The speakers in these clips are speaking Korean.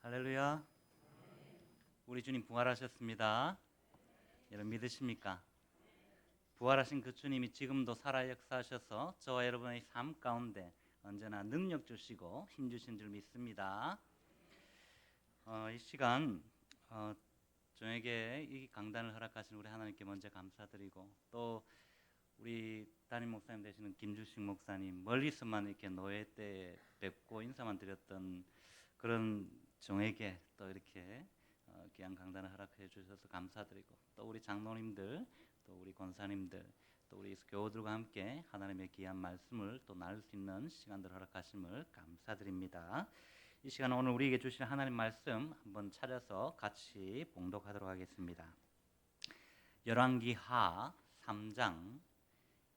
할렐루야. 우리 주님 부활하셨습니다. 여러분 믿으십니까? 부활하신 그 주님이 지금도 살아 역사하셔서 저와 여러분의 삶 가운데 언제나 능력 주시고 힘 주신 줄 믿습니다. 이 시간 저에게 이 강단을 허락하신 우리 하나님께 먼저 감사드리고, 또 우리 담임 목사님 되시는 김주식 목사님, 멀리서만 이렇게 노예 때 뵙고 인사만 드렸던 그런 종에게 또 이렇게 귀한 강단을 허락해 주셔서 감사드리고, 또 우리 장로님들, 또 우리 권사님들, 또 우리 교우들과 함께 하나님의 귀한 말씀을 또 나눌 수 있는 시간들 허락하심을 감사드립니다. 이 시간 오늘 우리에게 주신 하나님 말씀 한번 찾아서 같이 봉독하도록 하겠습니다. 열왕기하 3장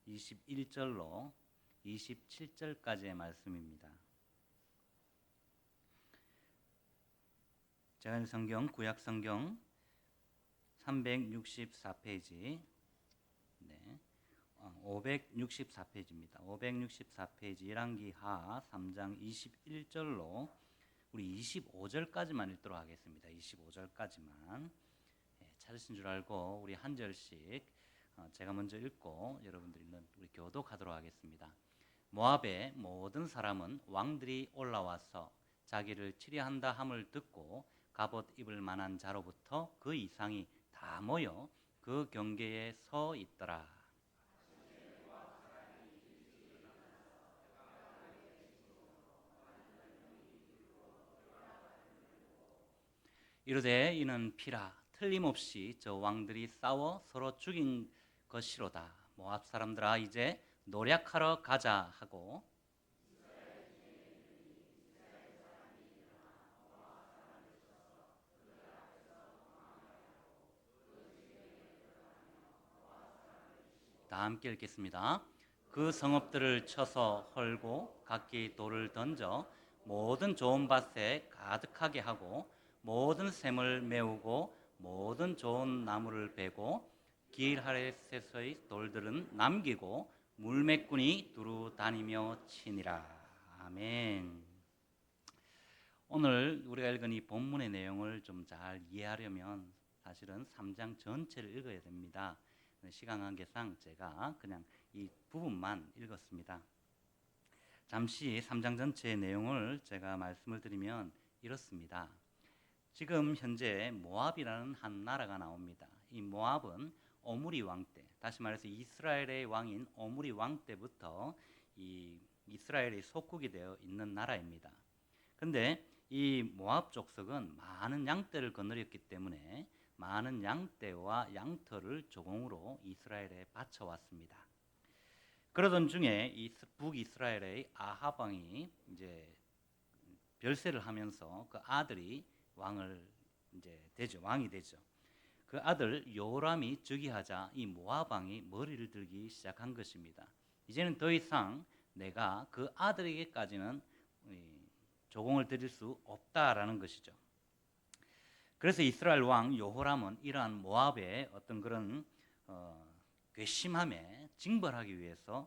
21절로 27절까지의 말씀입니다. 제가 성경 구약 성경 364페이지, 564페이지입니다. 564페이지 열왕기하 3장 21절로 우리 25절까지만 읽도록 하겠습니다. 25절까지만 찾으신 줄 알고 우리 한 절씩 제가 먼저 읽고 여러분들이 읽는 우리 교독하도록 하겠습니다. 모압의 모든 사람은 왕들이 올라와서 자기를 치려한다 함을 듣고 갑옷 입을 만한 자로부터 그 이상이 다 모여 그 경계에 서 있더라. 이르되 이는 피라, 틀림없이 저 왕들이 싸워 서로 죽인 것이로다. 모압 사람들아, 이제 노략하러 가자 하고 다 함께 읽겠습니다. 그 성읍들을 쳐서 헐고 각기 돌을 던져 모든 좋은 밭에 가득하게 하고 모든 샘을 메우고 모든 좋은 나무를 베고 길 아래에서의 돌들은 남기고 물매꾼이 두루 다니며 치니라. 아멘. 오늘 우리가 읽은 이 본문의 내용을 좀 잘 이해하려면 사실은 3장 전체를 읽어야 됩니다. 시간 관계상 제가 그냥 이 부분만 읽었습니다. 잠시 3장 전체의 내용을 제가 말씀을 드리면 이렇습니다. 지금 현재 모압이라는 한 나라가 나옵니다. 이 모압은 오므리 왕 때, 다시 말해서 이스라엘의 왕인 오므리 왕 때부터 이 이스라엘의 속국이 되어 있는 나라입니다. 그런데 이 모압 족속은 많은 양떼를 거느렸기 때문에 많은 양떼와 양털을 조공으로 이스라엘에 바쳐왔습니다. 그러던 중에 이 북이스라엘의 아합 왕이 이제 별세를 하면서 그 아들이 왕이 되죠. 그 아들 요람이 즉위하자 이 모압 왕이 머리를 들기 시작한 것입니다. 이제는 더 이상 내가 그 아들에게까지는 조공을 드릴 수 없다라는 것이죠. 그래서 이스라엘 왕 여호람은 이러한 모압의 어떤 그런 괘씸함에 징벌하기 위해서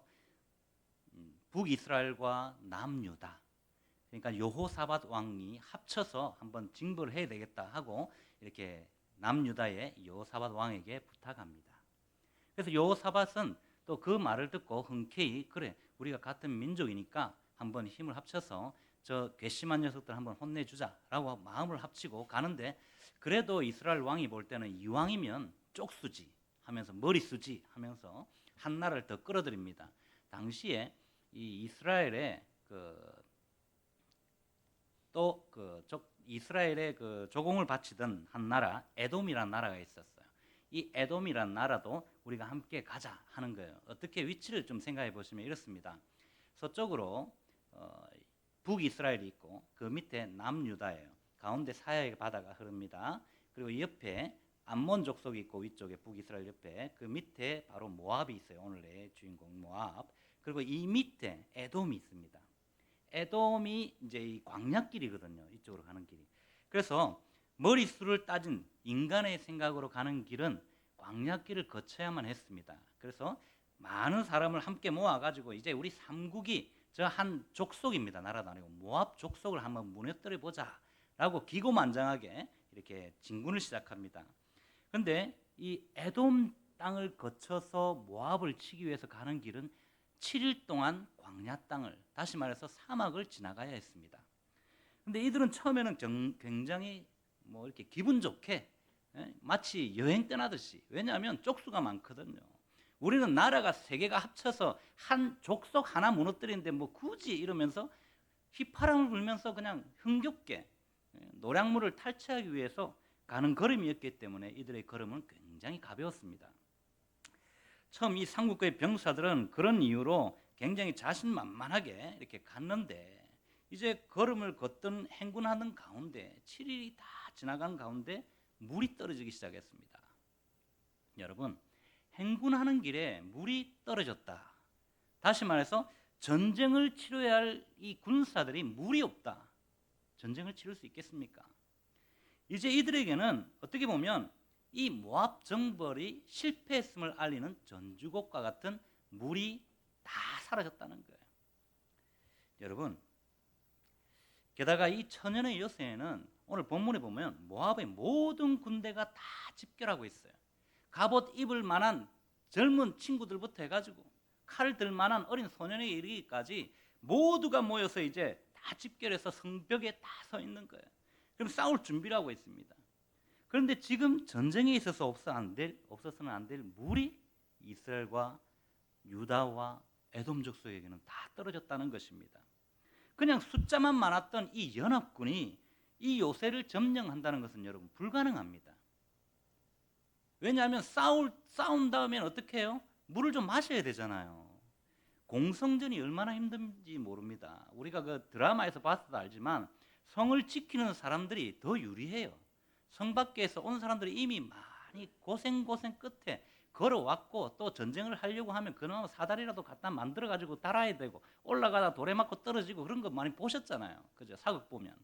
북이스라엘과 남유다, 그러니까 여호사밧 왕이 합쳐서 한번 징벌을 해야 되겠다 하고 이렇게 남유다의 여호사밧 왕에게 부탁합니다. 그래서 여호사밧은 또 그 말을 듣고 흔쾌히 그래, 우리가 같은 민족이니까 한번 힘을 합쳐서 저 괘씸한 녀석들 한번 혼내주자라고 마음을 합치고 가는데, 그래도 이스라엘 왕이 볼 때는 이왕이면 쪽수지 하면서 머리수지 하면서 한 나라를 더 끌어들입니다. 당시에 이 이스라엘의 이스라엘의 조공을 바치던 한 나라 에돔이라는 나라가 있었어요. 이 에돔이라는 나라도 우리가 함께 가자 하는 거예요. 어떻게 위치를 좀 생각해 보시면 이렇습니다. 서쪽으로 북이스라엘이 있고 그 밑에 남유다예요. 가운데 사야의 바다가 흐릅니다. 그리고 옆에 암몬 족속이 있고 위쪽에 북이스라엘 옆에 그 밑에 바로 모압이 있어요. 오늘의 주인공 모압. 그리고 이 밑에 에돔이 있습니다. 에돔이 이제 이 광야길이거든요. 이쪽으로 가는 길이. 그래서 머릿수를 따진 인간의 생각으로 가는 길은 광야길을 거쳐야만 했습니다. 그래서 많은 사람을 함께 모아가지고 이제 우리 삼국이 저 한 족속입니다. 나라도 아니고 모압 족속을 한번 무너뜨려 보자 라고 기고만장하게 이렇게 진군을 시작합니다. 그런데 이 에돔 땅을 거쳐서 모압을 치기 위해서 가는 길은 7일 동안 광야 땅을, 다시 말해서 사막을 지나가야 했습니다. 근데 이들은 처음에는 굉장히 이렇게 기분 좋게 마치 여행 떠나듯이, 왜냐하면 족수가 많거든요. 우리는 나라가 세 개가 합쳐서 한 족속 하나 무너뜨리는데 굳이 이러면서 휘파람을 불면서 그냥 흥겹게 노량물을 탈취하기 위해서 가는 걸음이었기 때문에 이들의 걸음은 굉장히 가벼웠습니다. 처음 이 삼국의 병사들은 그런 이유로 굉장히 자신만만하게 이렇게 갔는데, 이제 걸음을 걷던 행군하는 가운데 7일이 다 지나간 가운데 물이 떨어지기 시작했습니다. 여러분, 행군하는 길에 물이 떨어졌다. 다시 말해서 전쟁을 치러야 할 이 군사들이 물이 없다. 전쟁을 치를 수 있겠습니까? 이제 이들에게는 어떻게 보면 이 모압 정벌이 실패했음을 알리는 전주곡과 같은 물이 다 사라졌다는 거예요. 여러분, 게다가 이 천연의 요새에는 오늘 본문에 보면 모압의 모든 군대가 다 집결하고 있어요. 갑옷 입을 만한 젊은 친구들부터 해가지고 칼을 들 만한 어린 소년에 이르기까지 모두가 모여서 이제 다 집결해서 성벽에 다 서 있는 거예요. 그럼 싸울 준비를 하고 있습니다. 그런데 지금 전쟁에 있어서 없어서는 안 될 물이 이스라엘과 유다와 에돔 족속에게는 다 떨어졌다는 것입니다. 그냥 숫자만 많았던 이 연합군이 이 요새를 점령한다는 것은 여러분 불가능합니다. 왜냐하면 싸운 다음엔 어떻게 해요? 물을 좀 마셔야 되잖아요. 공성전이 얼마나 힘든지 모릅니다. 우리가 그 드라마에서 봐서도 알지만 성을 지키는 사람들이 더 유리해요. 성 밖에서 온 사람들이 이미 많이 고생 끝에 걸어왔고, 또 전쟁을 하려고 하면 그나마 사다리라도 갖다 만들어가지고 달아야 되고, 올라가다 돌에 맞고 떨어지고 그런 거 많이 보셨잖아요. 그죠? 사극 보면.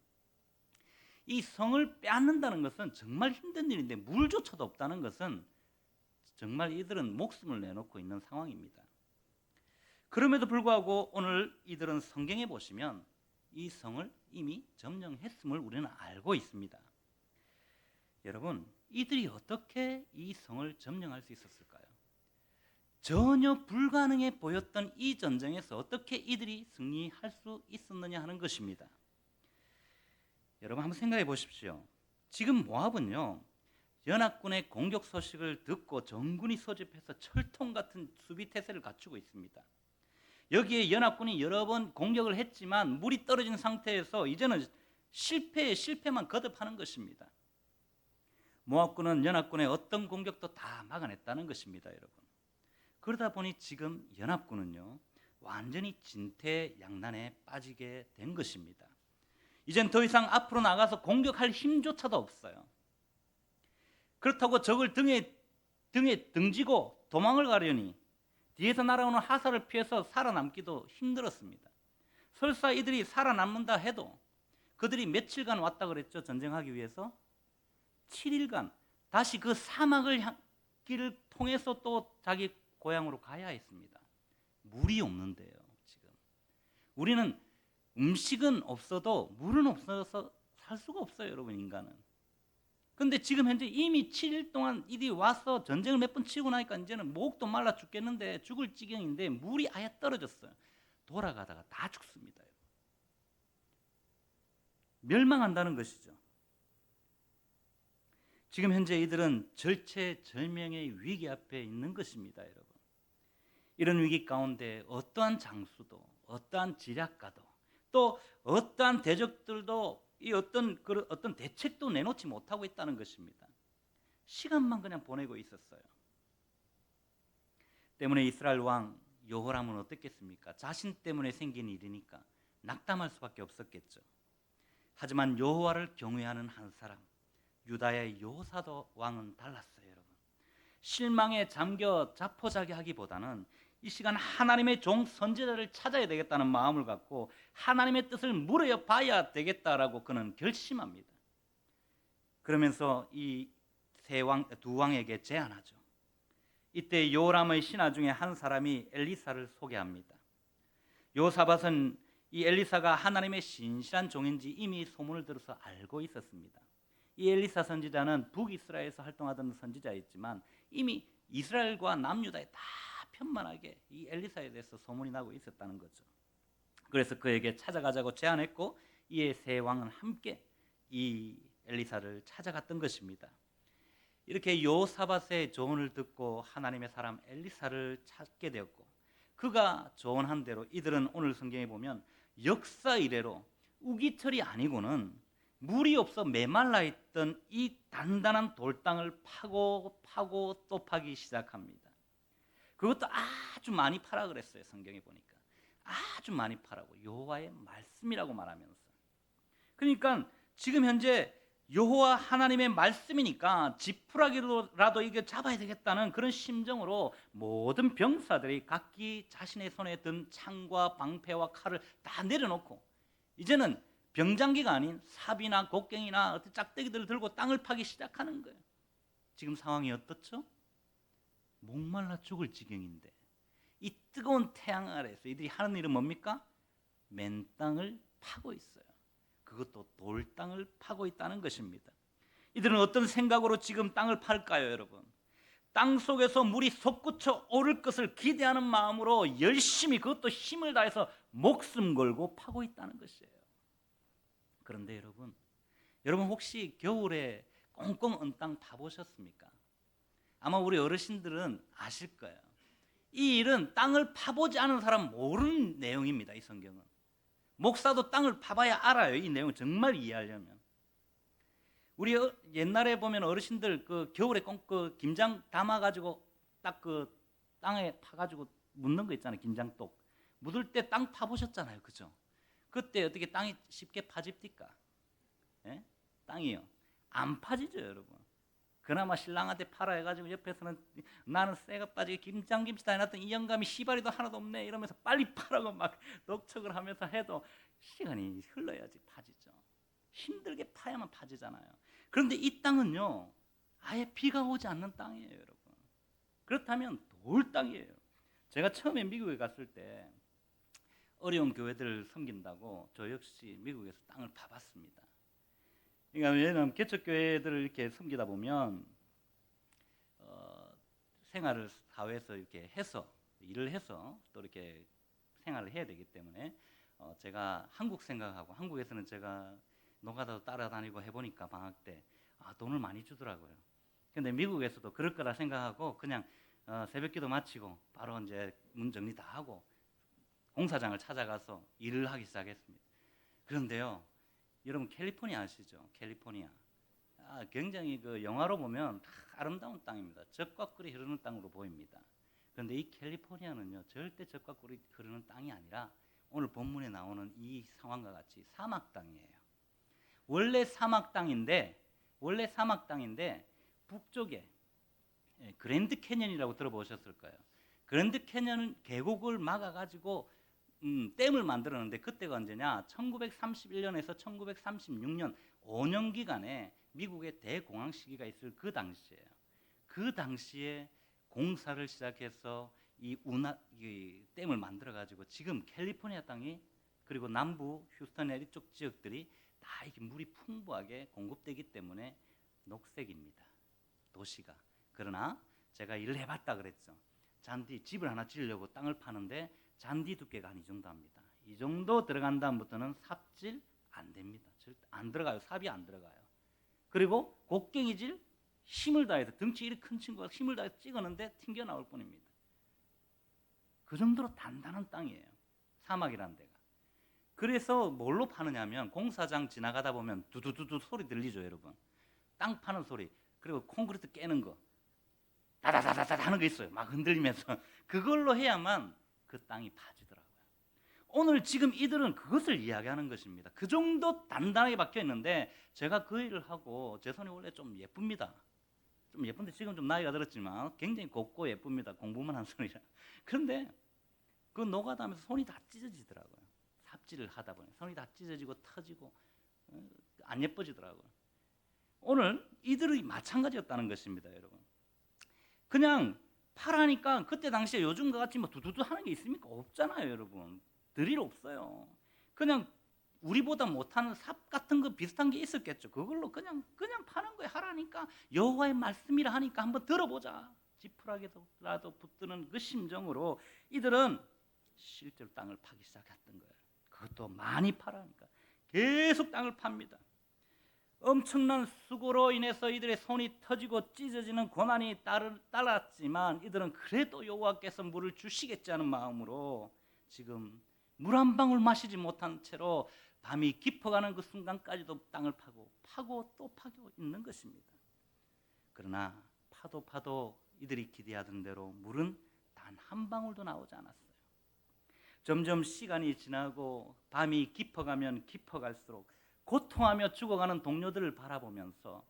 이 성을 빼앗는다는 것은 정말 힘든 일인데 물조차도 없다는 것은 정말 이들은 목숨을 내놓고 있는 상황입니다. 그럼에도 불구하고 오늘 이들은 성경에 보시면 이 성을 이미 점령했음을 우리는 알고 있습니다. 여러분, 이들이 어떻게 이 성을 점령할 수 있었을까요? 전혀 불가능해 보였던 이 전쟁에서 어떻게 이들이 승리할 수 있었느냐 하는 것입니다. 여러분 한번 생각해 보십시오. 지금 모압은요, 연합군의 공격 소식을 듣고 전군이 소집해서 철통 같은 수비 태세를 갖추고 있습니다. 여기에 연합군이 여러 번 공격을 했지만 물이 떨어진 상태에서 이제는 실패만 거듭하는 것입니다. 모압군은 연합군의 어떤 공격도 다 막아냈다는 것입니다, 여러분. 그러다 보니 지금 연합군은요, 완전히 진퇴양난에 빠지게 된 것입니다. 이젠 더 이상 앞으로 나가서 공격할 힘조차도 없어요. 그렇다고 적을 등에 등지고 도망을 가려니 뒤에서 날아오는 화살을 피해서 살아남기도 힘들었습니다. 설사 이들이 살아남는다 해도 그들이 며칠간 왔다 그랬죠, 전쟁하기 위해서? 7일간 다시 그 사막을 길을 통해서 또 자기 고향으로 가야 했습니다. 물이 없는데요. 지금 우리는 음식은 없어도 물은 없어서 살 수가 없어요, 여러분. 인간은. 근데 지금 현재 이미 7일 동안 이들이 와서 전쟁을 몇 번 치고 나니까 이제는 목도 말라 죽겠는데, 죽을 지경인데 물이 아예 떨어졌어요. 돌아가다가 다 죽습니다. 멸망한다는 것이죠. 지금 현재 이들은 절체절명의 위기 앞에 있는 것입니다, 여러분. 이런 위기 가운데 어떠한 장수도, 어떠한 지략가도, 또 어떠한 대적들도 이 어떤 대책도 내놓지 못하고 있다는 것입니다. 시간만 그냥 보내고 있었어요. 때문에 이스라엘 왕 여호람은 어떻겠습니까? 자신 때문에 생긴 일이니까 낙담할 수밖에 없었겠죠. 하지만 여호와를 경외하는 한 사람, 유다의 요사도 왕은 달랐어요, 여러분. 실망에 잠겨 자포자기하기보다는 이 시간 하나님의 종 선지자를 찾아야 되겠다는 마음을 갖고 하나님의 뜻을 물어야 봐야 되겠다라고 그는 결심합니다. 그러면서 이 두 왕에게 제안하죠. 이때 요람의 신하 중에 한 사람이 엘리사를 소개합니다. 요사밧은 이 엘리사가 하나님의 신실한 종인지 이미 소문을 들어서 알고 있었습니다. 이 엘리사 선지자는 북이스라엘에서 활동하던 선지자였지만 이미 이스라엘과 남유다에 다 편만하게 이 엘리사에 대해서 소문이 나고 있었다는 거죠. 그래서 그에게 찾아가자고 제안했고 이에 세 왕은 함께 이 엘리사를 찾아갔던 것입니다. 이렇게 여호사밧의 조언을 듣고 하나님의 사람 엘리사를 찾게 되었고 그가 조언한 대로 이들은 오늘 성경에 보면 역사 이래로 우기철이 아니고는 물이 없어 메말라 있던 이 단단한 돌땅을 파고 또 파기 시작합니다. 그것도 아주 많이 파라 그랬어요. 성경에 보니까 아주 많이 파라고, 여호와의 말씀이라고 말하면서. 그러니까 지금 현재 여호와 하나님의 말씀이니까 지푸라기로라도 이거 잡아야 되겠다는 그런 심정으로 모든 병사들이 각기 자신의 손에 든 창과 방패와 칼을 다 내려놓고 이제는 병장기가 아닌 삽이나 곡괭이나 어떤 짝대기들을 들고 땅을 파기 시작하는 거예요. 지금 상황이 어떻죠? 목말라 죽을 지경인데 이 뜨거운 태양 아래에서 이들이 하는 일은 뭡니까? 맨 땅을 파고 있어요. 그것도 돌땅을 파고 있다는 것입니다. 이들은 어떤 생각으로 지금 땅을 팔까요, 여러분? 땅 속에서 물이 솟구쳐 오를 것을 기대하는 마음으로 열심히, 그것도 힘을 다해서 목숨 걸고 파고 있다는 것이에요. 그런데 여러분 혹시 겨울에 꽁꽁 언 땅 파보셨습니까? 아마 우리 어르신들은 아실 거예요. 이 일은 땅을 파보지 않은 사람 모르는 내용입니다. 이 성경은. 목사도 땅을 파봐야 알아요. 이 내용을 정말 이해하려면. 우리 옛날에 보면 어르신들 그 겨울에 그 김장 담아가지고 딱 그 땅에 파가지고 묻는 거 있잖아요. 김장독 묻을 때 땅 파보셨잖아요, 그죠? 그때 어떻게 땅이 쉽게 파집니까? 예? 땅이요, 안 파지죠, 여러분. 그나마 신랑한테 팔아 해가지고 옆에서는 나는 쇠가 빠지게 김장김치 다 해놨더니 이 영감이 시바리도 하나도 없네 이러면서 빨리 파라고 막 녹척을 하면서 해도 시간이 흘러야지 파지죠. 힘들게 파야만 파지잖아요. 그런데 이 땅은요 아예 비가 오지 않는 땅이에요, 여러분. 그렇다면 돌땅이에요. 제가 처음에 미국에 갔을 때 어려운 교회들을 섬긴다고 저 역시 미국에서 땅을 파봤습니다. 그러니까 왜냐하면 개척교회들을 이렇게 섬기다 보면 생활을 사회에서 이렇게 해서 일을 해서 또 이렇게 생활을 해야 되기 때문에 제가 한국 생각하고, 한국에서는 제가 노가다도 따라다니고 해보니까 방학 때 돈을 많이 주더라고요. 근데 미국에서도 그럴 거라 생각하고 그냥 새벽기도 마치고 바로 이제 문 정리 다 하고 공사장을 찾아가서 일을 하기 시작했습니다. 그런데요, 여러분 캘리포니아 아시죠? 캘리포니아. 굉장히 그 영화로 보면 아름다운 땅입니다. 젖과 꿀이 흐르는 땅으로 보입니다. 그런데 이 캘리포니아는요 절대 젖과 꿀이 흐르는 땅이 아니라 오늘 본문에 나오는 이 상황과 같이 사막 땅이에요. 원래 사막 땅인데 북쪽에 그랜드 캐년이라고 들어보셨을 거예요. 그랜드 캐년은 계곡을 막아가지고 댐을 만들었는데 그때가 언제냐? 1931년에서 1936년 5년 기간에 미국의 대공황 시기가 있을 그 당시예요. 그 당시에 공사를 시작해서 이 댐을 만들어가지고 지금 캘리포니아 땅이 그리고 남부 휴스턴 이쪽 지역들이 다 이게 물이 풍부하게 공급되기 때문에 녹색입니다, 도시가. 그러나 제가 일을 해봤다 그랬죠. 잔디 집을 하나 지으려고 땅을 파는데 잔디 두께가 한 이 정도 합니다. 이 정도 들어간 다음부터는 삽질 안 됩니다. 절대 안 들어가요. 삽이 안 들어가요. 그리고 곡괭이질 힘을 다해서, 덩치 이렇게 큰 친구가 힘을 다해서 찍었는데 튕겨 나올 뿐입니다. 그 정도로 단단한 땅이에요, 사막이라는 데가. 그래서 뭘로 파느냐면 공사장 지나가다 보면 두두두두 소리 들리죠, 여러분. 땅 파는 소리, 그리고 콘크리트 깨는 거 다다다다다 하는 거 있어요. 막 흔들리면서 그걸로 해야만 그 땅이 파지더라고요. 오늘 지금 이들은 그것을 이야기하는 것입니다. 그 정도 단단하게 박혀 있는데 제가 그 일을 하고 제 손이 원래 좀 예쁩니다. 좀 예쁜데 지금 좀 나이가 들었지만 굉장히 곱고 예쁩니다. 공부만 한 손이라. 그런데 그 노가다 하면서 손이 다 찢어지더라고요. 삽질을 하다 보니 손이 다 찢어지고 터지고 안 예뻐지더라고요. 오늘 이들이 마찬가지였다는 것입니다, 여러분. 그냥 파라니까 그때 당시에 요즘과 같이 뭐 두두두 하는 게 있습니까? 없잖아요, 여러분. 드릴 없어요. 그냥 우리보다 못하는 삽 같은 거 비슷한 게 있었겠죠. 그걸로 그냥 파는 거에 하라니까 여호와의 말씀이라 하니까 한번 들어보자. 지푸라기라도 붙드는 그 심정으로 이들은 실제로 땅을 파기 시작했던 거예요. 그것도 많이 파라니까 계속 땅을 팝니다. 엄청난 수고로 인해서 이들의 손이 터지고 찢어지는 고난이 따랐지만 이들은 그래도 여호와께서 물을 주시겠지 하는 마음으로 지금 물 한 방울 마시지 못한 채로 밤이 깊어가는 그 순간까지도 땅을 파고 또 파고 있는 것입니다. 그러나 파도 이들이 기대하던 대로 물은 단 한 방울도 나오지 않았어요. 점점 시간이 지나고 밤이 깊어가면 깊어갈수록 고통하며 죽어가는 동료들을 바라보면서,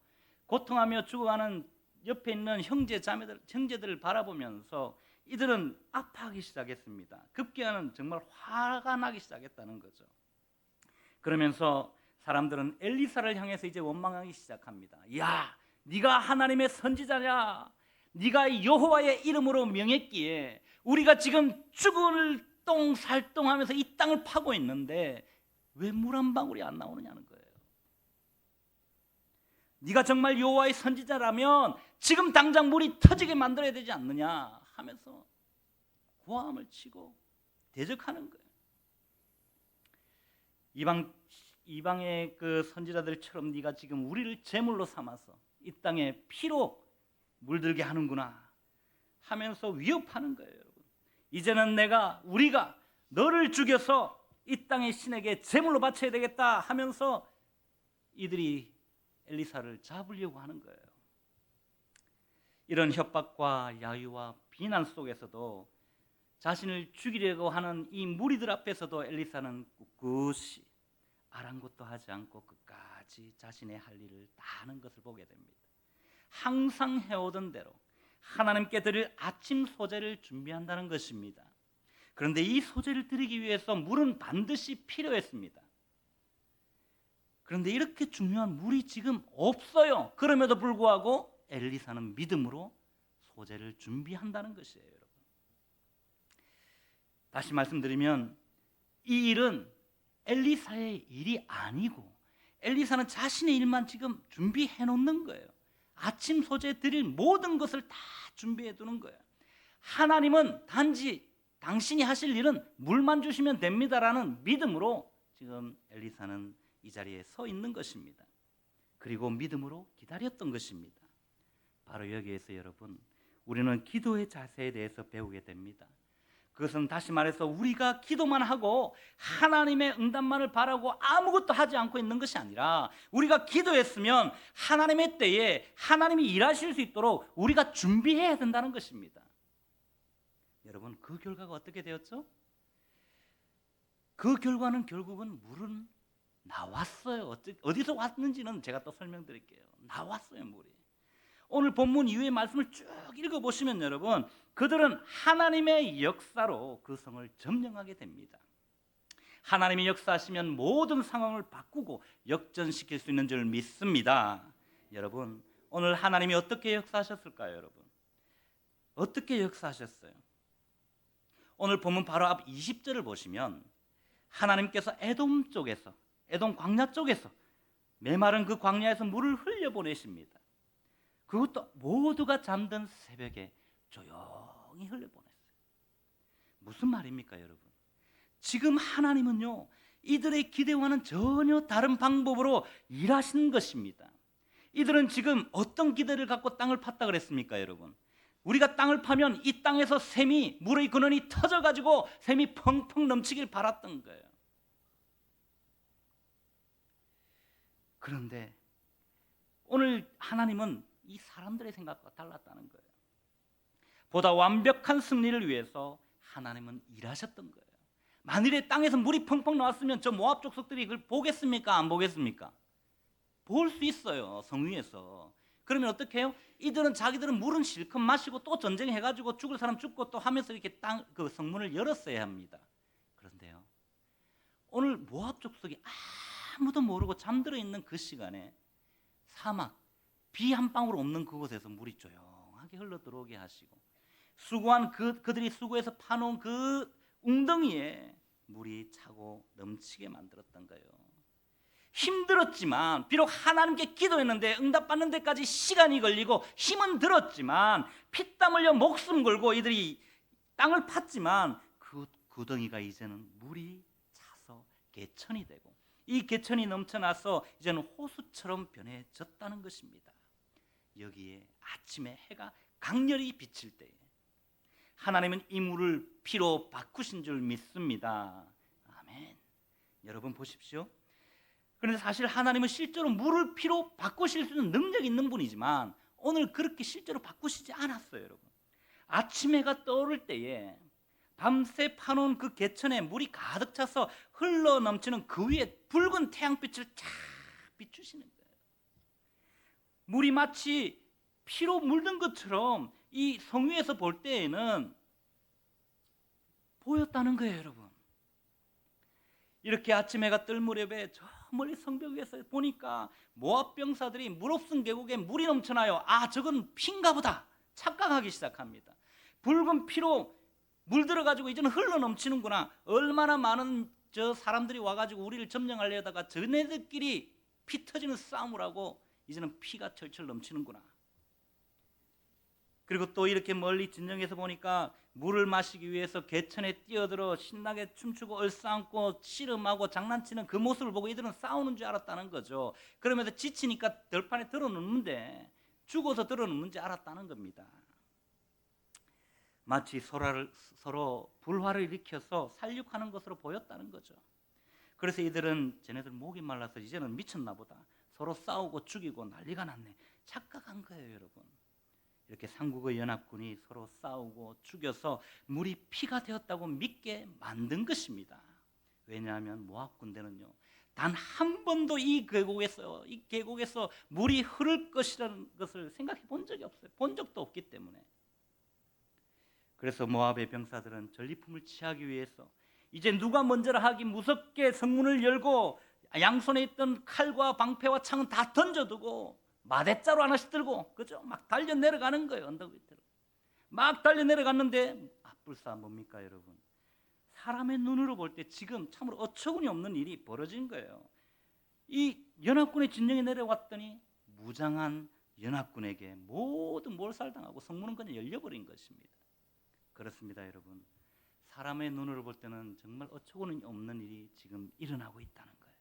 고통하며 죽어가는 옆에 있는 형제들을 바라보면서 이들은 아파하기 시작했습니다. 급기야는 정말 화가 나기 시작했다는 거죠. 그러면서 사람들은 엘리사를 향해서 이제 원망하기 시작합니다. 야, 네가 하나님의 선지자냐? 네가 여호와의 이름으로 명했기에 우리가 지금 죽을 똥살똥하면서 이 땅을 파고 있는데 왜 물 한 방울이 안 나오느냐는 거예요. 네가 정말 여호와의 선지자라면 지금 당장 물이 터지게 만들어야 되지 않느냐 하면서 고함을 치고 대적하는 거예요. 이방의 그 선지자들처럼 네가 지금 우리를 제물로 삼아서 이 땅에 피로 물들게 하는구나 하면서 위협하는 거예요. 여러분. 이제는 우리가 너를 죽여서 이 땅의 신에게 제물로 바쳐야 되겠다 하면서 이들이 엘리사를 잡으려고 하는 거예요. 이런 협박과 야유와 비난 속에서도 자신을 죽이려고 하는 이 무리들 앞에서도 엘리사는 꿋꿋이 아랑곳도 하지 않고 끝까지 자신의 할 일을 다 하는 것을 보게 됩니다. 항상 해오던 대로 하나님께 드릴 아침 소재를 준비한다는 것입니다. 그런데 이 소재를 드리기 위해서 물은 반드시 필요했습니다. 그런데 이렇게 중요한 물이 지금 없어요. 그럼에도 불구하고 엘리사는 믿음으로 소재를 준비한다는 것이에요. 여러분. 다시 말씀드리면 이 일은 엘리사의 일이 아니고 엘리사는 자신의 일만 지금 준비해 놓는 거예요. 아침 소재 드릴 모든 것을 다 준비해 두는 거예요. 하나님은 단지 당신이 하실 일은 물만 주시면 됩니다라는 믿음으로 지금 엘리사는 이 자리에 서 있는 것입니다. 그리고 믿음으로 기다렸던 것입니다. 바로 여기에서 여러분, 우리는 기도의 자세에 대해서 배우게 됩니다. 그것은 다시 말해서 우리가 기도만 하고 하나님의 응답만을 바라고 아무것도 하지 않고 있는 것이 아니라 우리가 기도했으면 하나님의 때에 하나님이 일하실 수 있도록 우리가 준비해야 된다는 것입니다. 여러분, 그 결과가 어떻게 되었죠? 그 결과는 결국은 물은 나왔어요. 어디서 왔는지는 제가 또 설명드릴게요. 나왔어요, 물이. 오늘 본문 이후의 말씀을 쭉 읽어보시면 여러분, 그들은 하나님의 역사로 그 성을 점령하게 됩니다. 하나님이 역사하시면 모든 상황을 바꾸고 역전시킬 수 있는 줄 믿습니다. 여러분, 오늘 하나님이 어떻게 역사하셨을까요? 여러분, 어떻게 역사하셨어요? 오늘 본문 바로 앞 20절을 보시면 하나님께서 에돔 쪽에서, 에돔 광야 쪽에서 메마른 그 광야에서 물을 흘려보내십니다. 그것도 모두가 잠든 새벽에 조용히 흘려보냈어요. 무슨 말입니까, 여러분? 지금 하나님은요, 이들의 기대와는 전혀 다른 방법으로 일하시는 것입니다. 이들은 지금 어떤 기대를 갖고 땅을 팠다 그랬습니까, 여러분? 우리가 땅을 파면 이 땅에서 샘이, 물의 근원이 터져가지고 샘이 펑펑 넘치길 바랐던 거예요. 그런데 오늘 하나님은 이 사람들의 생각과 달랐다는 거예요. 보다 완벽한 승리를 위해서 하나님은 일하셨던 거예요. 만일에 땅에서 물이 펑펑 나왔으면 저 모압 족속들이 그걸 보겠습니까? 안 보겠습니까? 볼 수 있어요, 성 위에서. 그러면 어떻게 해요? 자기들은 물은 실컷 마시고 또 전쟁해가지고 죽을 사람 죽고 또 하면서 이렇게 그 성문을 열었어야 합니다. 그런데요, 오늘 모압 족속이 아무도 모르고 잠들어 있는 그 시간에 사막, 비 한 방울 없는 그곳에서 물이 조용하게 흘러 들어오게 하시고, 수고한 그들이 수고해서 파놓은 그 웅덩이에 물이 차고 넘치게 만들었던 거예요. 힘들었지만, 비록 하나님께 기도했는데 응답받는 데까지 시간이 걸리고 힘은 들었지만, 피땀 흘려 목숨 걸고 이들이 땅을 팠지만 그 구덩이가 이제는 물이 차서 개천이 되고, 이 개천이 넘쳐나서 이제는 호수처럼 변해졌다는 것입니다. 여기에 아침에 해가 강렬히 비칠 때에 하나님은 이 물을 피로 바꾸신 줄 믿습니다. 아멘. 여러분 보십시오. 그런데 사실 하나님은 실제로 물을 피로 바꾸실 수 있는 능력이 있는 분이지만 오늘 그렇게 실제로 바꾸시지 않았어요. 여러분, 아침 해가 떠오를 때에 밤새 파놓은 그 개천에 물이 가득 차서 흘러 넘치는 그 위에 붉은 태양빛을 쫙 비추시는 거예요. 물이 마치 피로 물든 것처럼 이 성위에서 볼 때에는 보였다는 거예요. 여러분, 이렇게 아침 해가 뜰 무렵에 저 멀리 성벽 위에서 보니까 모압 병사들이 물없은 계곡에 물이 넘쳐나요. 아, 저건 피인가 보다 착각하기 시작합니다. 붉은 피로 물들어가지고 이제는 흘러 넘치는구나. 얼마나 많은 저 사람들이 와가지고 우리를 점령하려다가 저네들끼리 피 터지는 싸움을 하고 이제는 피가 철철 넘치는구나. 그리고 또 이렇게 멀리 진정해서 보니까 물을 마시기 위해서 개천에 뛰어들어 신나게 춤추고 얼싸안고 씨름하고 장난치는 그 모습을 보고 이들은 싸우는 줄 알았다는 거죠. 그러면서 지치니까 들판에 들어눕는데, 죽어서 들어눕는 줄 알았다는 겁니다. 마치 서로 불화를 일으켜서 살육하는 것으로 보였다는 거죠. 그래서 이들은 쟤네들 목이 말라서 이제는 미쳤나 보다, 서로 싸우고 죽이고 난리가 났네, 착각한 거예요. 여러분, 이렇게 삼국의 연합군이 서로 싸우고 죽여서 물이 피가 되었다고 믿게 만든 것입니다. 왜냐하면 모압 군대는요, 단 한 번도 이 계곡에서 물이 흐를 것이라는 것을 생각해 본 적이 없어요. 본 적도 없기 때문에. 그래서 모압의 병사들은 전리품을 취하기 위해서 이제 누가 먼저라 하기 무섭게 성문을 열고 양손에 있던 칼과 방패와 창은 다 던져두고 마대자루 하나씩 들고, 그죠? 막 달려 내려가는 거예요. 언덕 밑으로 막 달려 내려갔는데 불사 뭡니까 여러분? 사람의 눈으로 볼 때 지금 참으로 어처구니 없는 일이 벌어진 거예요. 이 연합군의 진영에 내려왔더니 무장한 연합군에게 모든 몰살당하고 성문은 그냥 열려버린 것입니다. 그렇습니다. 여러분, 사람의 눈으로 볼 때는 정말 어처구니 없는 일이 지금 일어나고 있다는 거예요.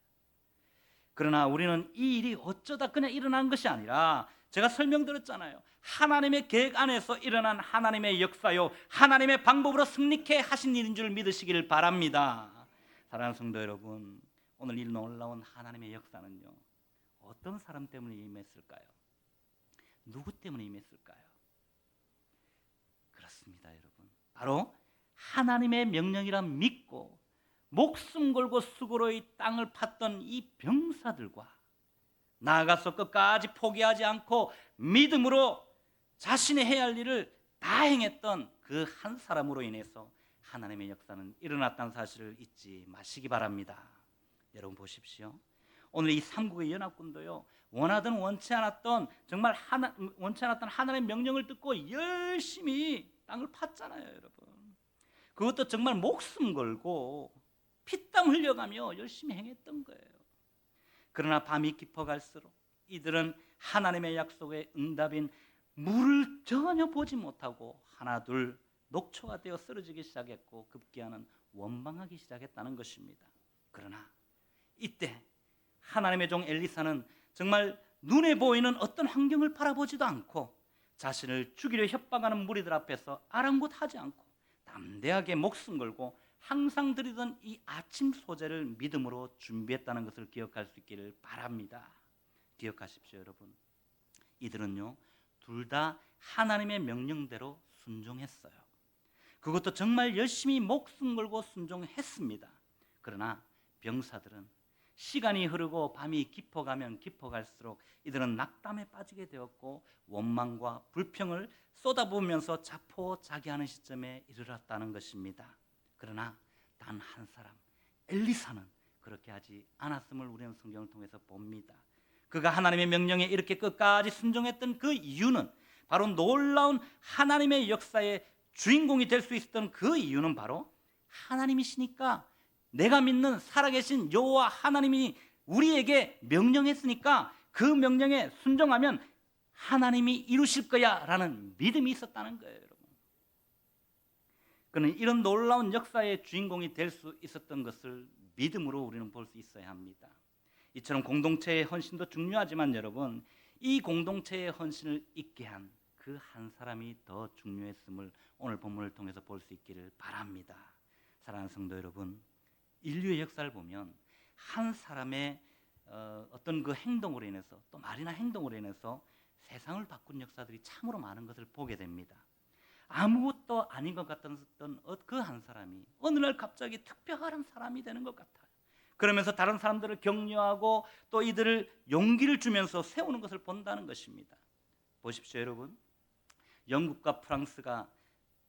그러나 우리는 이 일이 어쩌다 그냥 일어난 것이 아니라, 제가 설명드렸잖아요. 하나님의 계획 안에서 일어난 하나님의 역사요, 하나님의 방법으로 승리케 하신 일인 줄 믿으시길 바랍니다. 사랑하는 성도 여러분, 오늘 이 놀라운 하나님의 역사는요, 어떤 사람 때문에 임했을까요? 누구 때문에 임했을까요? 그렇습니다. 여러분, 바로 하나님의 명령이라 믿고 목숨 걸고 수고로 이 땅을 팠던 이 병사들과, 나아가서 끝까지 포기하지 않고 믿음으로 자신이 해야 할 일을 다 행했던 그 한 사람으로 인해서 하나님의 역사는 일어났다는 사실을 잊지 마시기 바랍니다. 여러분 보십시오. 오늘 이 삼국의 연합군도요, 원하든 원치 않았던 정말 원치 않았던 하나님의 명령을 듣고 열심히 땅을 팠잖아요. 여러분, 그것도 정말 목숨 걸고 피땀 흘려가며 열심히 행했던 거예요. 그러나 밤이 깊어갈수록 이들은 하나님의 약속의 응답인 물을 전혀 보지 못하고 하나둘 녹초가 되어 쓰러지기 시작했고 급기야는 원망하기 시작했다는 것입니다. 그러나 이때 하나님의 종 엘리사는 정말 눈에 보이는 어떤 환경을 바라보지도 않고 자신을 죽이려 협박하는 무리들 앞에서 아랑곳하지 않고 담대하게 목숨 걸고 항상 드리던 이 아침 소재를 믿음으로 준비했다는 것을 기억할 수 있기를 바랍니다. 기억하십시오. 여러분, 이들은요, 둘 다 하나님의 명령대로 순종했어요. 그것도 정말 열심히 목숨 걸고 순종했습니다. 그러나 병사들은 시간이 흐르고 밤이 깊어가면 깊어갈수록 이들은 낙담에 빠지게 되었고 원망과 불평을 쏟아부으면서 자포자기하는 시점에 이르렀다는 것입니다. 그러나 단 한 사람, 엘리사는 그렇게 하지 않았음을 우리는 성경을 통해서 봅니다. 그가 하나님의 명령에 이렇게 끝까지 순종했던 그 이유는, 바로 놀라운 하나님의 역사의 주인공이 될 수 있었던 그 이유는 바로 하나님이시니까 내가 믿는 살아계신 여호와 하나님이 우리에게 명령했으니까 그 명령에 순종하면 하나님이 이루실 거야 라는 믿음이 있었다는 거예요, 여러분. 그는 이런 놀라운 역사의 주인공이 될 수 있었던 것을 믿음으로 우리는 볼 수 있어야 합니다. 이처럼 공동체의 헌신도 중요하지만 여러분, 이 공동체의 헌신을 있게 한 그 한 사람이 더 중요했음을 오늘 본문을 통해서 볼 수 있기를 바랍니다. 사랑하는 성도 여러분, 인류의 역사를 보면 한 사람의 어떤 그 행동으로 인해서, 또 말이나 행동으로 인해서 세상을 바꾼 역사들이 참으로 많은 것을 보게 됩니다. 아무것도 아닌 것 같던 그 한 사람이 어느 날 갑자기 특별한 사람이 되는 것 같아요. 그러면서 다른 사람들을 격려하고 또 이들을 용기를 주면서 세우는 것을 본다는 것입니다. 보십시오, 여러분. 영국과 프랑스가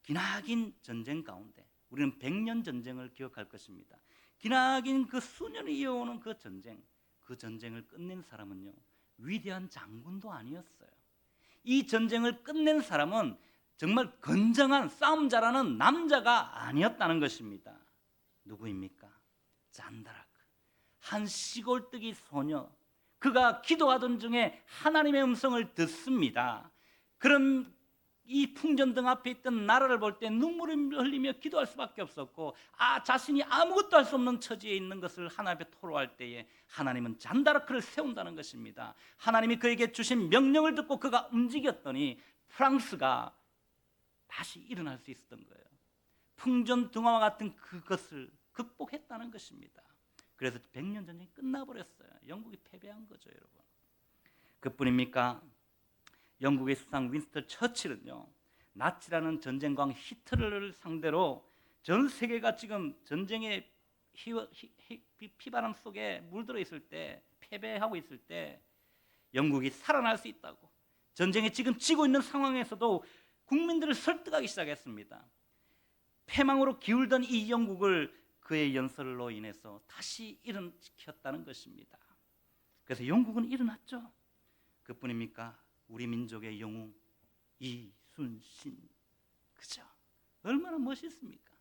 기나긴 전쟁 가운데, 우리는 100년 전쟁을 기억할 것입니다. 기나긴 그 수년을 이어오는 그 전쟁을 끝낸 사람은요, 위대한 장군도 아니었어요. 이 전쟁을 끝낸 사람은 정말 건장한 싸움 잘하는 남자가 아니었다는 것입니다. 누구입니까? 잔다라크, 한 시골뜨기 소녀. 그가 기도하던 중에 하나님의 음성을 듣습니다. 그런 이 풍전등 앞에 있던 나라를 볼 때 눈물을 흘리며 기도할 수밖에 없었고, 자신이 아무것도 할 수 없는 처지에 있는 것을 하나님 앞에 토로할 때에 하나님은 잔다라크를 세운다는 것입니다. 하나님이 그에게 주신 명령을 듣고 그가 움직였더니 프랑스가 다시 일어날 수 있었던 거예요. 풍전등화와 같은 그것을 극복했다는 것입니다. 그래서 100년 전쟁이 끝나버렸어요. 영국이 패배한 거죠, 여러분. 그뿐입니까? 영국의 수상 윈스턴 처칠은요, 나치라는 전쟁광 히틀러를 상대로 전 세계가 지금 전쟁의 피바람 속에 물들어 있을 때, 패배하고 있을 때 영국이 살아날 수 있다고, 전쟁에 지금 지고 있는 상황에서도 국민들을 설득하기 시작했습니다. 패망으로 기울던 이 영국을 그의 연설로 인해서 다시 일으켰다는 것입니다. 그래서 영국은 일어났죠. 그뿐입니까? 우리 민족의 영웅 이순신, 그죠? 얼마나 멋있습니까?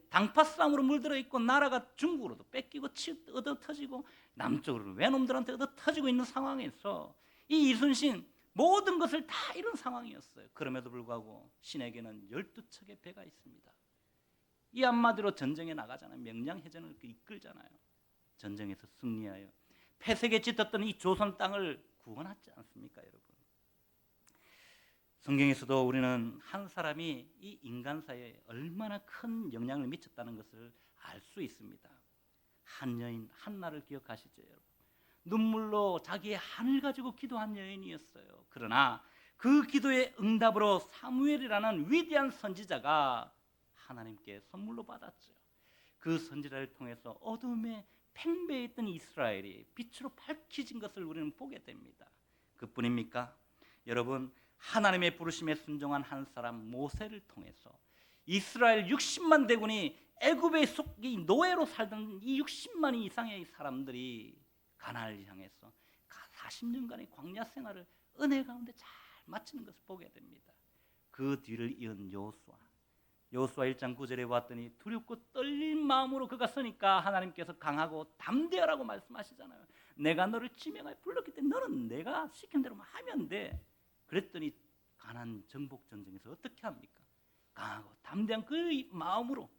당파 싸움으로 물들어 있고 나라가 중국으로도 뺏기고 얻어 터지고 남쪽으로 외놈들한테 얻어 터지고 있는 상황에서 이 이순신 모든 것을 다 이룬 상황이었어요. 그럼에도 불구하고 신에게는 12척의 배가 있습니다. 이 한마디로 전쟁에 나가잖아요. 명량해전을 이끌잖아요. 전쟁에서 승리하여 폐색에 짙었던 이 조선 땅을 구원하지 않습니까, 여러분? 성경에서도 우리는 한 사람이 이 인간사에 얼마나 큰 영향을 미쳤다는 것을 알 수 있습니다. 한 여인 한나를 기억하시죠, 여러분? 눈물로 자기의 한을 가지고 기도한 여인이었어요. 그러나 그 기도의 응답으로 사무엘이라는 위대한 선지자가 하나님께 선물로 받았죠. 그 선지자를 통해서 어둠에 팽배해 있던 이스라엘이 빛으로 밝혀진 것을 우리는 보게 됩니다. 그뿐입니까? 여러분, 하나님의 부르심에 순종한 한 사람 모세를 통해서 이스라엘 60만 대군이 애굽의 속이 노예로 살던 이 60만 이상의 사람들이 가나안을 향해서 40년간의 광야 생활을 은혜 가운데 잘 마치는 것을 보게 됩니다. 그 뒤를 이은 여호수아 1장 9절에 왔더니 두렵고 떨린 마음으로 그가 서니까 하나님께서 강하고 담대하라고 말씀하시잖아요. 내가 너를 지명하여 불렀기 때문에 너는 내가 시킨 대로만 하면 돼. 그랬더니 가나안 정복 전쟁에서 어떻게 합니까? 강하고 담대한 그 마음으로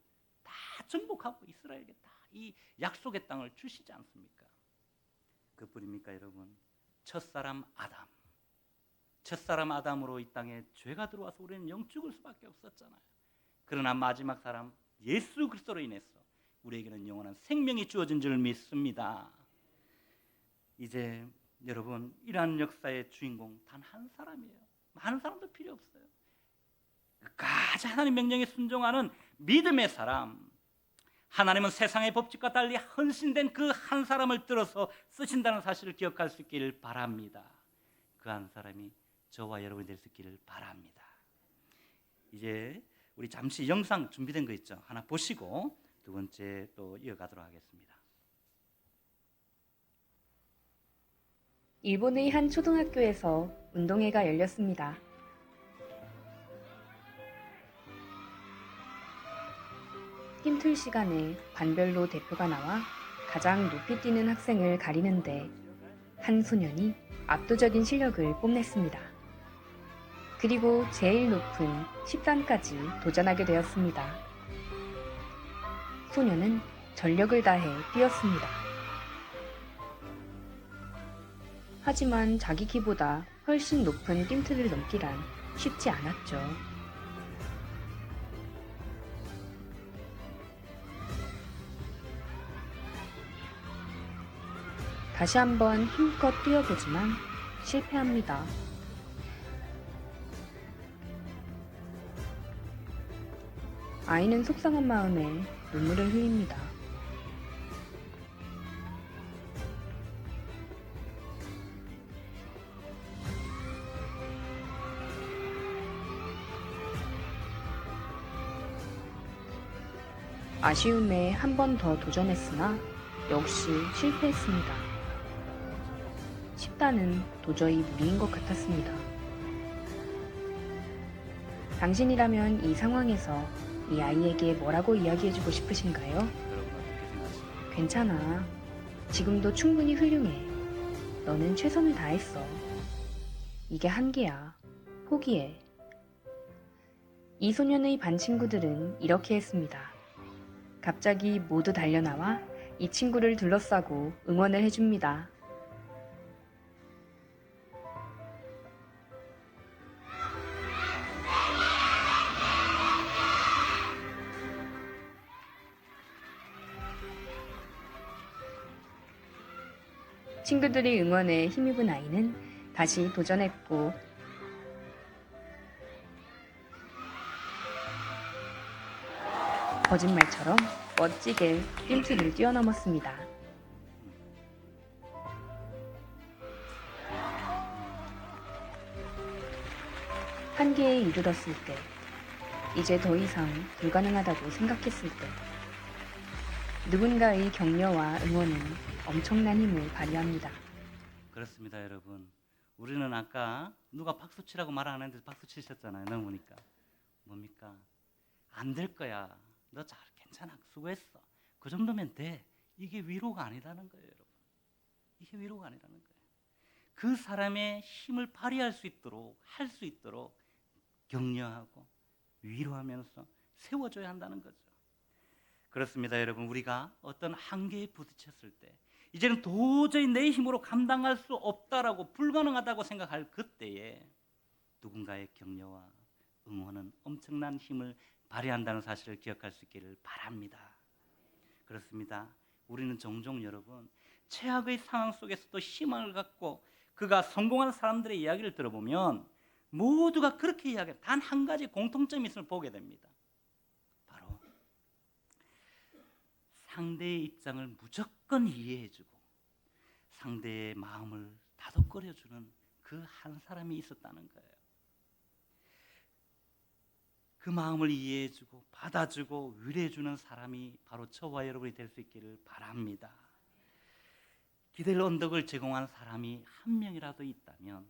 다 정복하고 이스라엘에게 다 이 약속의 땅을 주시지 않습니까? 그뿐입니까, 여러분? 첫사람 아담으로 이 땅에 죄가 들어와서 우리는 영 죽을 수밖에 없었잖아요. 그러나 마지막 사람 예수 그리스도로 인해서 우리에게는 영원한 생명이 주어진 줄 믿습니다. 이제 여러분, 이러한 역사의 주인공 단 한 사람이에요. 많은 사람도 필요 없어요. 끝까지 하나님 명령에 순종하는 믿음의 사람, 하나님은 세상의 법칙과 달리 헌신된 그 한 사람을 들어서 쓰신다는 사실을 기억할 수 있기를 바랍니다. 그 한 사람이 저와 여러분이 될 수 있기를 바랍니다. 이제 우리 잠시 영상 준비된 거 있죠? 하나 보시고 두 번째 또 이어가도록 하겠습니다. 일본의 한 초등학교에서 운동회가 열렸습니다. 팀틀 시간에 반별로 대표가 나와 가장 높이 뛰는 학생을 가리는데 한 소년이 압도적인 실력을 뽐냈습니다. 그리고 제일 높은 10단까지 도전하게 되었습니다. 소년은 전력을 다해 뛰었습니다. 하지만 자기 키보다 훨씬 높은 뜀틀을 넘기란 쉽지 않았죠. 다시 한번 힘껏 뛰어보지만 실패합니다. 아이는 속상한 마음에 눈물을 흘립니다. 아쉬움에 한 번 더 도전했으나 역시 실패했습니다. 10단은 도저히 무리인 것 같았습니다. 당신이라면 이 상황에서 이 아이에게 뭐라고 이야기해주고 싶으신가요? 여러분 어떻게 생각하십니까? 괜찮아. 지금도 충분히 훌륭해. 너는 최선을 다했어. 이게 한계야. 포기해. 이 소년의 반 친구들은 이렇게 했습니다. 갑자기 모두 달려나와 이 친구를 둘러싸고 응원을 해줍니다. 친구들의 응원에 힘입은 아이는 다시 도전했고 거짓말처럼 멋지게 뜀틀을 뛰어넘었습니다. 한계에 이르렀을 때, 이제 더 이상 불가능하다고 생각했을 때, 누군가의 격려와 응원은 엄청난 힘을 발휘합니다. 그렇습니다, 여러분. 우리는 아까 누가 박수 치라고 말 안 했는데 박수 치셨잖아요. 넘으니까. 뭡니까? 안 될 거야. 너 잘 괜찮아. 수고했어. 그 정도면 돼. 이게 위로가 아니라는 거예요, 여러분. 이게 위로가 아니라는 거예요. 그 사람의 힘을 발휘할 수 있도록 할 수 있도록 격려하고 위로하면서 세워줘야 한다는 거죠. 그렇습니다, 여러분. 우리가 어떤 한계에 부딪혔을 때 이제는 도저히 내 힘으로 감당할 수 없다라고 불가능하다고 생각할 그때에 누군가의 격려와 응원은 엄청난 힘을 발휘한다는 사실을 기억할 수 있기를 바랍니다. 그렇습니다. 우리는 종종 여러분 최악의 상황 속에서도 희망을 갖고 그가 성공한 사람들의 이야기를 들어보면 모두가 그렇게 이야기해요. 단 한 가지 공통점이 있음을 보게 됩니다. 바로 상대의 입장을 무조건 이해해주고 상대의 마음을 다독거려주는 그 한 사람이 있었다는 거예요. 그 마음을 이해해주고 받아주고 위로해주는 사람이 바로 저와 여러분이 될 수 있기를 바랍니다. 기댈 언덕을 제공한 사람이 한 명이라도 있다면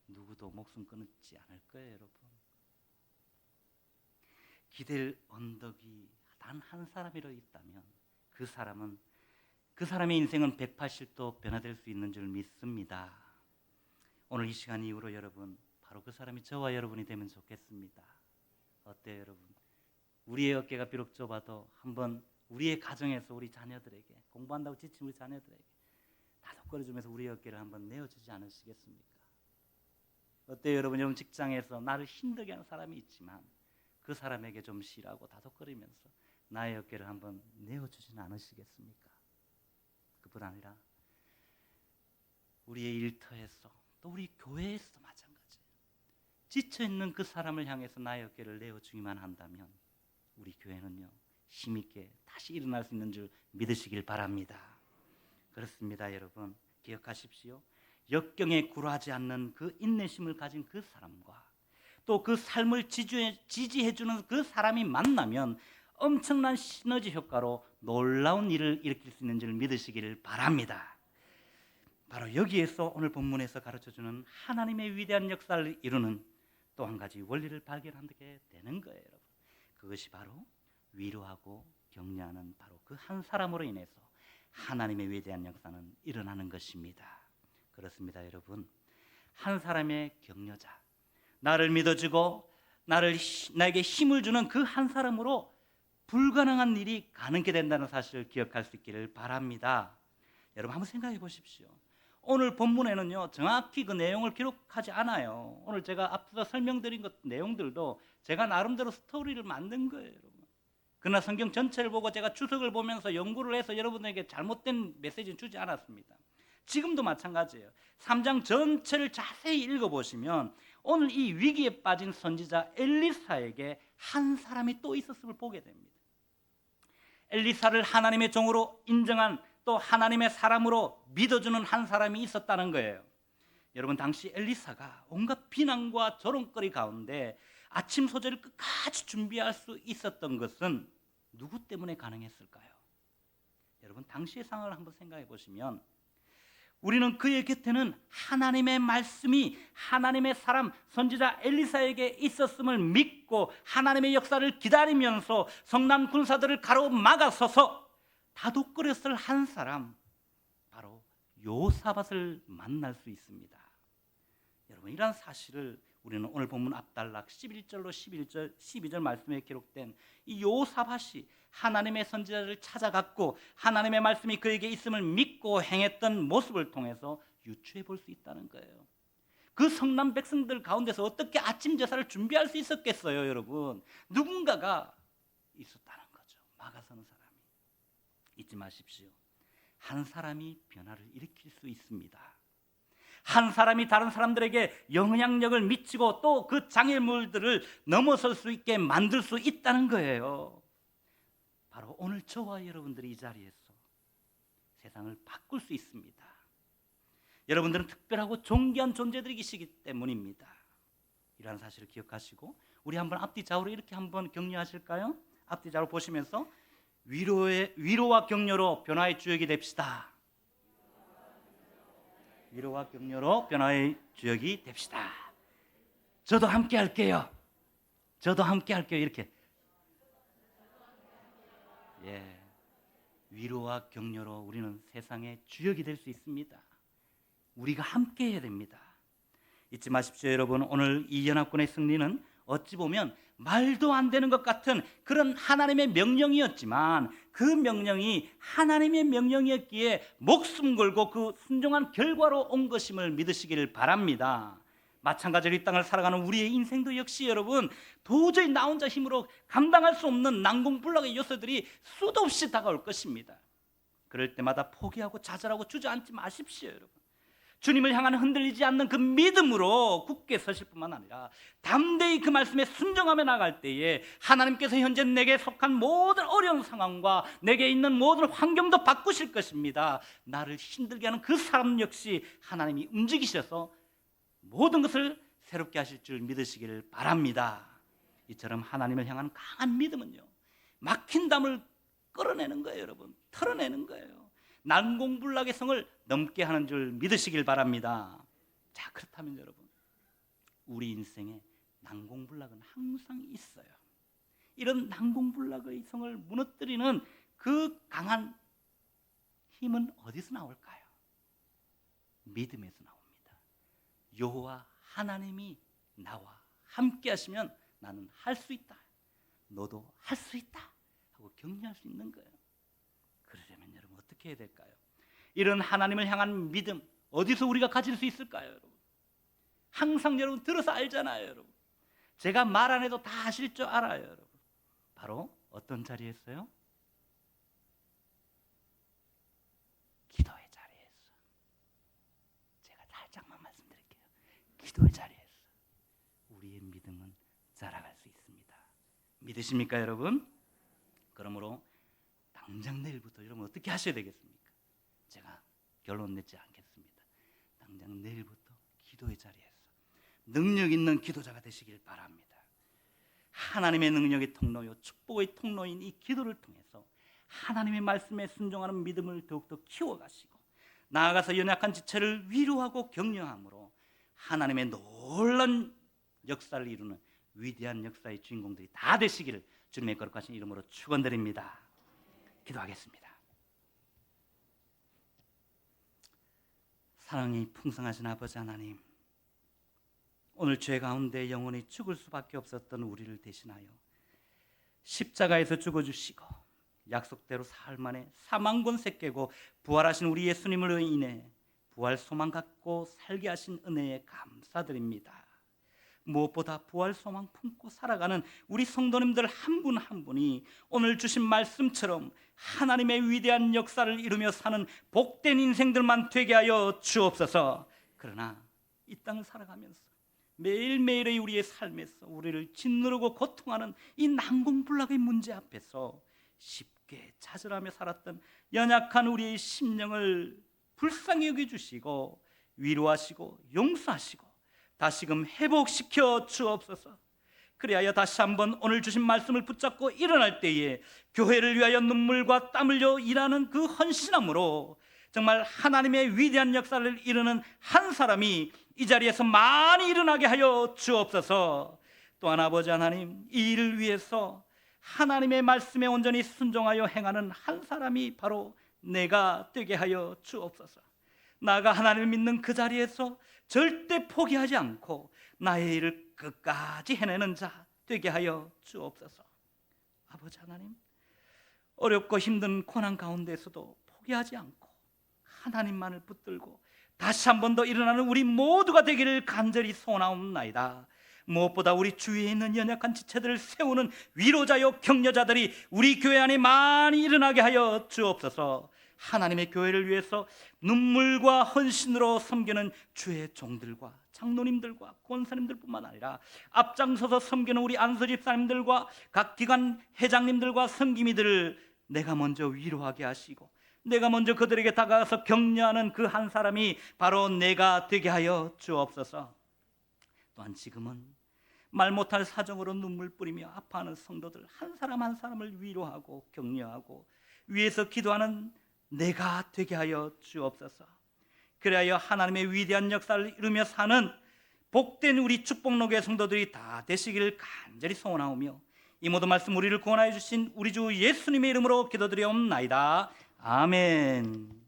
누구도 목숨 끊지 않을 거예요, 여러분. 기댈 언덕이 단 한 사람이라도 있다면 그 사람의 인생은 180도 변화될 수 있는 줄 믿습니다. 오늘 이 시간 이후로 여러분 바로 그 사람이 저와 여러분이 되면 좋겠습니다. 어때요, 여러분? 우리의 어깨가 비록 좁아도 한번 우리의 가정에서 우리 자녀들에게 공부한다고 지친 우리 자녀들에게 다독거려주면서 우리의 어깨를 한번 내어주지 않으시겠습니까? 어때요, 여러분? 여러분 직장에서 나를 힘들게 하는 사람이 있지만 그 사람에게 좀 쉬라고 다독거리면서 나의 어깨를 한번 내어주지는 않으시겠습니까? 그뿐 아니라 우리의 일터에서 또 우리 교회에서도 마찬가지예요. 지쳐있는 그 사람을 향해서 나의 어깨를 내어주기만 한다면 우리 교회는요 힘있게 다시 일어날 수 있는 줄 믿으시길 바랍니다. 그렇습니다, 여러분. 기억하십시오. 역경에 굴하지 않는 그 인내심을 가진 그 사람과 또 그 삶을 지지해주는 그 사람이 만나면 엄청난 시너지 효과로 놀라운 일을 일으킬 수 있는 줄 믿으시기를 바랍니다. 바로 여기에서 오늘 본문에서 가르쳐주는 하나님의 위대한 역사를 이루는 또 한 가지 원리를 발견하게 되는 거예요, 여러분. 그것이 바로 위로하고 격려하는 바로 그 한 사람으로 인해서 하나님의 위대한 역사는 일어나는 것입니다. 그렇습니다, 여러분. 한 사람의 격려자, 나를 믿어주고 나에게 힘을 주는 그 한 사람으로 불가능한 일이 가능하게 된다는 사실을 기억할 수 있기를 바랍니다. 여러분 한번 생각해 보십시오. 오늘 본문에는요 정확히 그 내용을 기록하지 않아요. 오늘 제가 앞서 설명드린 것 내용들도 제가 나름대로 스토리를 만든 거예요, 여러분. 그러나 성경 전체를 보고 제가 주석을 보면서 연구를 해서 여러분에게 잘못된 메시지는 주지 않았습니다. 지금도 마찬가지예요. 3장 전체를 자세히 읽어보시면 오늘 이 위기에 빠진 선지자 엘리사에게 한 사람이 또 있었음을 보게 됩니다. 엘리사를 하나님의 종으로 인정한 또 하나님의 사람으로 믿어주는 한 사람이 있었다는 거예요. 여러분 당시 엘리사가 온갖 비난과 조롱거리 가운데 아침 소재를 끝까지 준비할 수 있었던 것은 누구 때문에 가능했을까요? 여러분 당시의 상황을 한번 생각해 보시면 우리는 그의 곁에는 하나님의 말씀이 하나님의 사람 선지자 엘리사에게 있었음을 믿고 하나님의 역사를 기다리면서 성난 군사들을 가로막아서서 다독거렸을 한 사람, 바로 요사밧을 만날 수 있습니다. 여러분 이런 사실을 우리는 오늘 본문 앞단락 11절로 12절 말씀에 기록된 이 요사밧이 하나님의 선지자를 찾아갔고 하나님의 말씀이 그에게 있음을 믿고 행했던 모습을 통해서 유추해 볼 수 있다는 거예요. 그 성난 백성들 가운데서 어떻게 아침 제사를 준비할 수 있었겠어요, 여러분? 누군가가 있었다는 거죠. 막아서는 사람이. 잊지 마십시오. 한 사람이 변화를 일으킬 수 있습니다. 한 사람이 다른 사람들에게 영향력을 미치고 또 그 장애물들을 넘어설 수 있게 만들 수 있다는 거예요. 바로 오늘 저와 여러분들이 이 자리에서 세상을 바꿀 수 있습니다. 여러분들은 특별하고 존귀한 존재들이시기 때문입니다. 이러한 사실을 기억하시고 우리 한번 앞뒤 좌우로 이렇게 한번 격려하실까요? 앞뒤 좌우로 보시면서 위로와 격려로 변화의 주역이 됩시다. 위로와 격려로 변화의 주역이 됩시다. 저도 함께 할게요. 저도 함께 할게요. 이렇게. 예. 위로와 격려로 우리는 세상의 주역이 될 수 있습니다. 우리가 함께 해야 됩니다. 잊지 마십시오, 여러분. 오늘 이 연합군의 승리는 어찌 보면 말도 안 되는 것 같은 그런 하나님의 명령이었지만 그 명령이 하나님의 명령이었기에 목숨 걸고 그 순종한 결과로 온 것임을 믿으시기를 바랍니다. 마찬가지로 이 땅을 살아가는 우리의 인생도 역시 여러분 도저히 나 혼자 힘으로 감당할 수 없는 난공불락의 요소들이 수도 없이 다가올 것입니다. 그럴 때마다 포기하고 좌절하고 주저앉지 마십시오, 여러분. 주님을 향한 흔들리지 않는 그 믿음으로 굳게 서실 뿐만 아니라 담대히 그 말씀에 순종하며 나갈 때에 하나님께서 현재 내게 속한 모든 어려운 상황과 내게 있는 모든 환경도 바꾸실 것입니다. 나를 힘들게 하는 그 사람 역시 하나님이 움직이셔서 모든 것을 새롭게 하실 줄 믿으시기를 바랍니다. 이처럼 하나님을 향한 강한 믿음은요 막힌 담을 끌어내는 거예요, 여러분. 털어내는 거예요. 난공불락의 성을 넘게 하는 줄 믿으시길 바랍니다. 자, 그렇다면 여러분 우리 인생에 난공불락은 항상 있어요. 이런 난공불락의 성을 무너뜨리는 그 강한 힘은 어디서 나올까요? 믿음에서 나옵니다. 여호와 하나님이 나와 함께 하시면 나는 할 수 있다, 너도 할 수 있다 하고 격려할 수 있는 거예요. 그러려면 여러분 어떻게 해야 될까요? 이런 하나님을 향한 믿음 어디서 우리가 가질 수 있을까요, 여러분? 항상 여러분 들어서 알잖아요, 여러분. 제가 말 안 해도 다 아실 줄 알아요, 여러분. 바로 어떤 자리에서요? 기도의 자리에서. 제가 살짝만 말씀드릴게요. 기도의 자리에서 우리의 믿음은 자라갈 수 있습니다. 믿으십니까, 여러분? 그러므로 당장 내일부터 여러분 어떻게 하셔야 되겠습니까? 제가 결론 내지 않겠습니다. 당장 내일부터 기도의 자리에서 능력 있는 기도자가 되시길 바랍니다. 하나님의 능력의 통로요 축복의 통로인 이 기도를 통해서 하나님의 말씀에 순종하는 믿음을 더욱더 키워가시고 나아가서 연약한 지체를 위로하고 격려함으로 하나님의 놀라운 역사를 이루는 위대한 역사의 주인공들이 다 되시기를 주님의 거룩하신 이름으로 축원드립니다. 기도하겠습니다. 사랑이 풍성하신 아버지 하나님, 오늘 죄 가운데 영원히 죽을 수밖에 없었던 우리를 대신하여 십자가에서 죽어주시고 약속대로 사흘 만에 사망권세 깨고 부활하신 우리 예수님으로 인해 부활 소망 갖고 살게 하신 은혜에 감사드립니다. 무엇보다 부활 소망 품고 살아가는 우리 성도님들 한 분 한 분이 오늘 주신 말씀처럼 하나님의 위대한 역사를 이루며 사는 복된 인생들만 되게 하여 주옵소서. 그러나 이 땅을 살아가면서 매일매일의 우리의 삶에서 우리를 짓누르고 고통하는 이 난공불락의 문제 앞에서 쉽게 좌절하며 살았던 연약한 우리의 심령을 불쌍히 여겨주시고 위로하시고 용서하시고 다시금 회복시켜 주옵소서. 그리하여 다시 한번 오늘 주신 말씀을 붙잡고 일어날 때에 교회를 위하여 눈물과 땀 흘려 일하는 그 헌신함으로 정말 하나님의 위대한 역사를 이루는 한 사람이 이 자리에서 많이 일어나게 하여 주옵소서. 또한 아버지 하나님, 이 일을 위해서 하나님의 말씀에 온전히 순종하여 행하는 한 사람이 바로 내가 되게 하여 주옵소서. 나가 하나님을 믿는 그 자리에서 절대 포기하지 않고 나의 일을 끝까지 해내는 자 되게 하여 주옵소서. 아버지 하나님, 어렵고 힘든 고난 가운데서도 포기하지 않고 하나님만을 붙들고 다시 한 번 더 일어나는 우리 모두가 되기를 간절히 소원하옵나이다. 무엇보다 우리 주위에 있는 연약한 지체들을 세우는 위로자요 격려자들이 우리 교회 안에 많이 일어나게 하여 주옵소서. 하나님의 교회를 위해서 눈물과 헌신으로 섬기는 주의 종들과 장로님들과 권사님들뿐만 아니라 앞장서서 섬기는 우리 안수 집사님들과 각 기관 회장님들과 섬김이들을 내가 먼저 위로하게 하시고 내가 먼저 그들에게 다가가서 격려하는 그 한 사람이 바로 내가 되게 하여 주옵소서. 또한 지금은 말 못할 사정으로 눈물 뿌리며 아파하는 성도들 한 사람 한 사람을 위로하고 격려하고 위에서 기도하는 내가 되게 하여 주옵소서. 그리하여 하나님의 위대한 역사를 이루며 사는 복된 우리 축복록의 성도들이 다 되시기를 간절히 소원하오며 이 모든 말씀 우리를 구원하여 주신 우리 주 예수님의 이름으로 기도드리옵나이다. 아멘.